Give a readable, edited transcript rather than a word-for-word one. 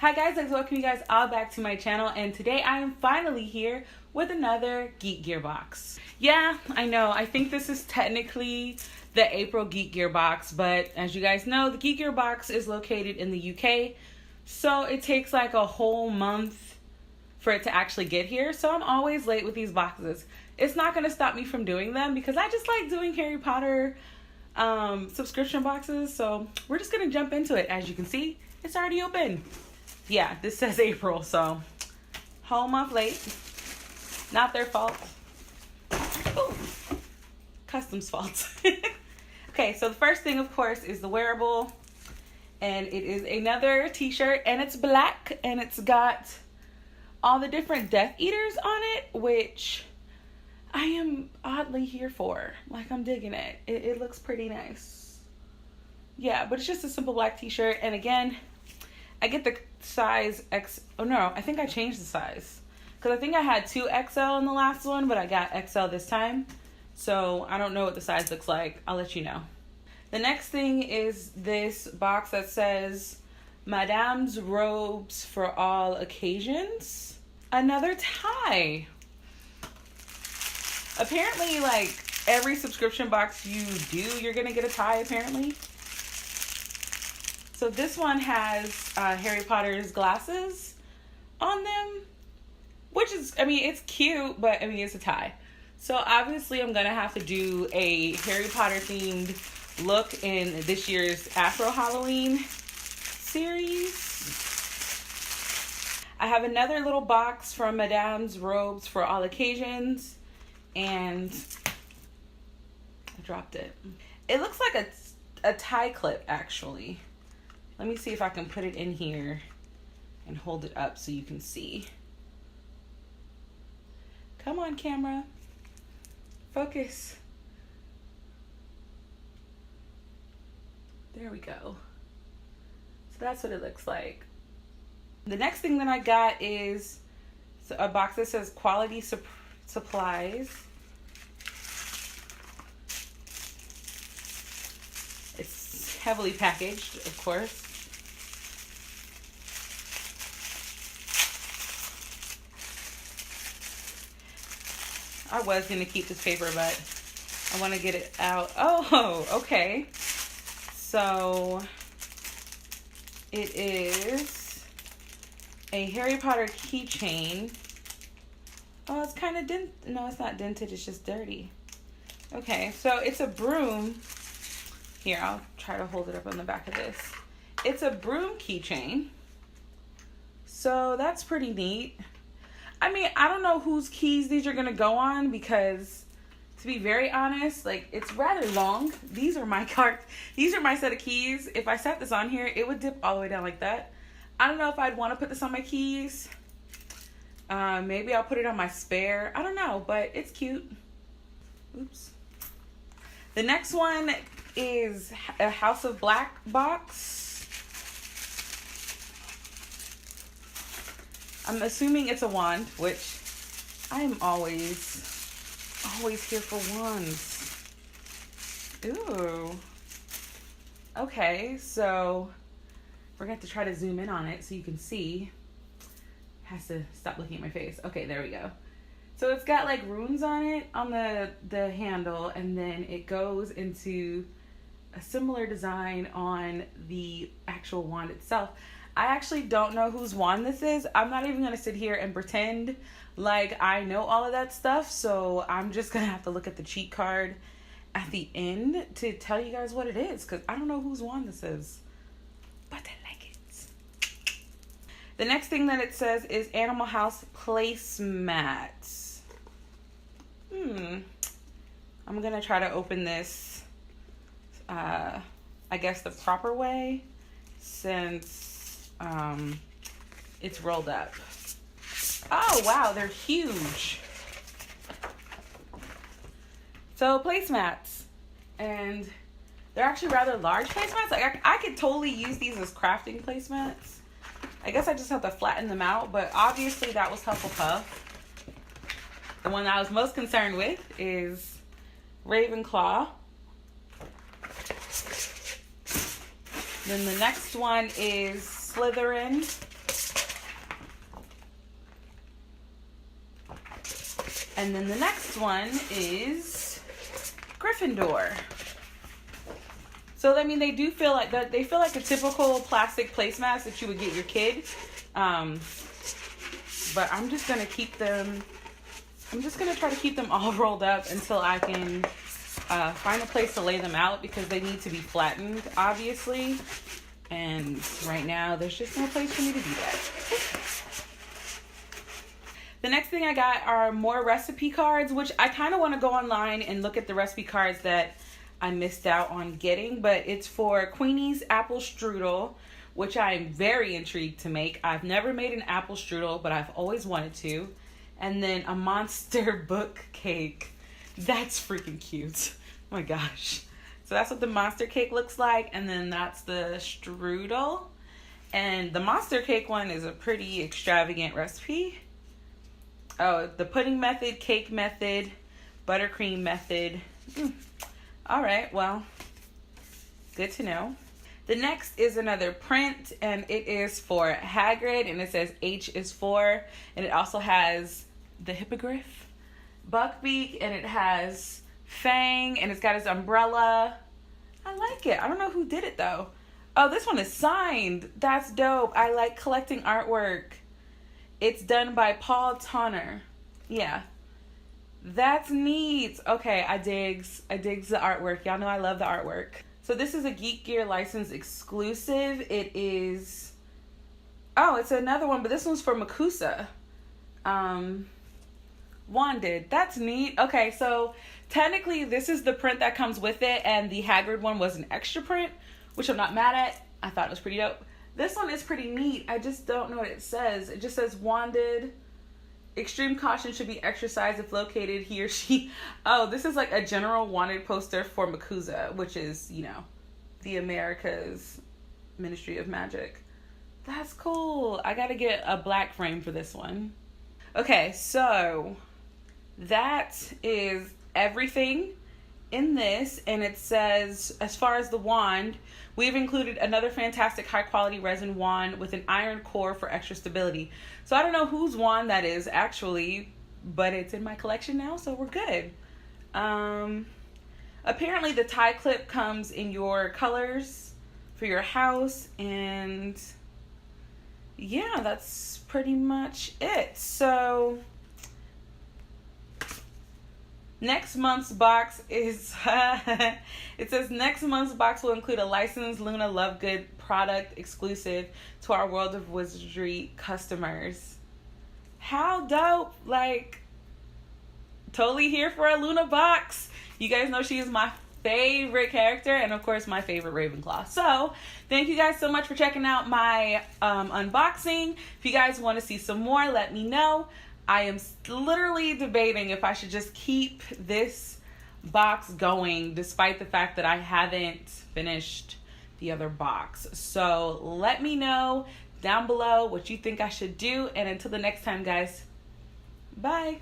Hi guys, I'd like to welcome you guys all back to my channel, and today I am finally here with another Geek Gear box. Yeah, I know, I think this is technically the April Geek Gear box, but as you guys know, the Geek Gear box is located in the UK, so it takes like a whole month for it to actually get here, so I'm always late with these boxes. It's not going to stop me from doing them because I just like doing Harry Potter subscription boxes, so we're just going to jump into it. As you can see, it's already open. Yeah, this says April, so whole month late. Not their fault. Ooh, customs fault. Okay, so the first thing, of course, is the wearable. And it is another t-shirt, and it's black, and it's got all the different Death Eaters on it, which I am oddly here for. Like, I'm digging it. It looks pretty nice. Yeah, but it's just a simple black t-shirt, and again, I get the size X. Oh no, I think I changed the size. Because I think I had 2XL in the last one, but I got XL this time. So I don't know what the size looks like. I'll let you know. The next thing is this box that says Madame's Robes for All Occasions. Another tie. Apparently, like, every subscription box you do, you're going to get a tie, apparently. So this one has Harry Potter's glasses on them, which is, I mean, it's cute, but I mean, it's a tie. So obviously I'm going to have to do a Harry Potter themed look in this year's Afro Halloween series. I have another little box from Madame's Robes for All Occasions, and I dropped it. It looks like a tie clip, actually. Let me see if I can put it in here and hold it up so you can see. Come on, camera. Focus. There we go. So that's what it looks like. The next thing that I got is a box that says Quality Supplies. It's heavily packaged, of course. I was going to keep this paper, but I want to get it out. Oh, okay. So it is a Harry Potter keychain. Oh, it's kind of no, it's not dented. It's just dirty. Okay, so it's a broom. Here, I'll try to hold it up on the back of this. It's a broom keychain. So that's pretty neat. I mean, I don't know whose keys these are going to go on because, to be very honest, like, it's rather long. These are my These are my set of keys. If I set this on here, it would dip all the way down like that. I don't know if I'd want to put this on my keys. Maybe I'll put it on my spare. I don't know, but it's cute. Oops. The next one is a House of Black box. I'm assuming it's a wand, which I am always here for wands. Ooh. Okay, so we're going to have to try to zoom in on it so you can see. Has to stop looking at my face. Okay, there we go. So it's got like runes on it on the handle, and then it goes into a similar design on the actual wand itself. I actually don't know whose wand this is. I'm not even going to sit here and pretend like I know all of that stuff. So I'm just going to have to look at the cheat card at the end to tell you guys what it is, because I don't know whose wand this is. But I like it. The next thing that it says is Animal House placemats. I'm going to try to open this, I guess the proper way, since it's rolled up. Oh wow, they're huge. So placemats, and they're actually rather large placemats. Like I could totally use these as crafting placemats. I guess I just have to flatten them out, but obviously that was Hufflepuff. The one that I was most concerned with is Ravenclaw. Then the next one is Slytherin. And then the next one is Gryffindor. So, I mean, they do feel like that. They feel like a typical plastic placemat that you would get your kid. But I'm just going to keep them. I'm just going to try to keep them all rolled up until I can find a place to lay them out, because they need to be flattened, obviously. And right now, there's just no place for me to do that. The next thing I got are more recipe cards, which I kind of want to go online and look at the recipe cards that I missed out on getting. But it's for Queenie's apple strudel, which I'm very intrigued to make. I've never made an apple strudel, but I've always wanted to. And then a monster book cake. That's freaking cute. Oh my gosh. So that's what the monster cake looks like. And then that's the strudel. And the monster cake one is a pretty extravagant recipe. Oh, the pudding method, cake method, buttercream method. All right, well, good to know. The next is another print, and it is for Hagrid, and it says H is for, and it also has the hippogriff, Buckbeak, and it has Fang, and it's got his umbrella. I like it. I don't know who did it, though. Oh, this one is signed. That's dope. I like collecting artwork. It's done by Paul Tonner. Yeah. That's neat. Okay, I digs the artwork. Y'all know I love the artwork. So this is a Geek Gear license exclusive. It is... Oh, it's another one, but this one's for Makusa. Wanded. That's neat. Okay, so technically this is the print that comes with it, and the Hagrid one was an extra print, which I'm not mad at. I thought it was pretty dope. This one is pretty neat. I just don't know what it says. It just says Wanded. Extreme caution should be exercised if located he or she. Oh, this is like a general wanted poster for Makusa, which is, you know, the America's Ministry of Magic. That's cool. I gotta get a black frame for this one. Okay, so that is everything in this, and it says, as far as the wand, we've included another fantastic high quality resin wand with an iron core for extra stability. So I don't know whose wand that is actually, but it's in my collection now, so we're good. Apparently the tie clip comes in your colors for your house, and yeah, that's pretty much it. So next month's box is, it says next month's box will include a licensed Luna Lovegood product exclusive to our World of Wizardry customers. How dope. Like, totally here for a Luna box. You guys know she is my favorite character, and of course my favorite Ravenclaw. So thank you guys so much for checking out my unboxing. If you guys want to see some more, let me know. I am literally debating if I should just keep this box going, despite the fact that I haven't finished the other box. So let me know down below what you think I should do. And until the next time, guys, bye.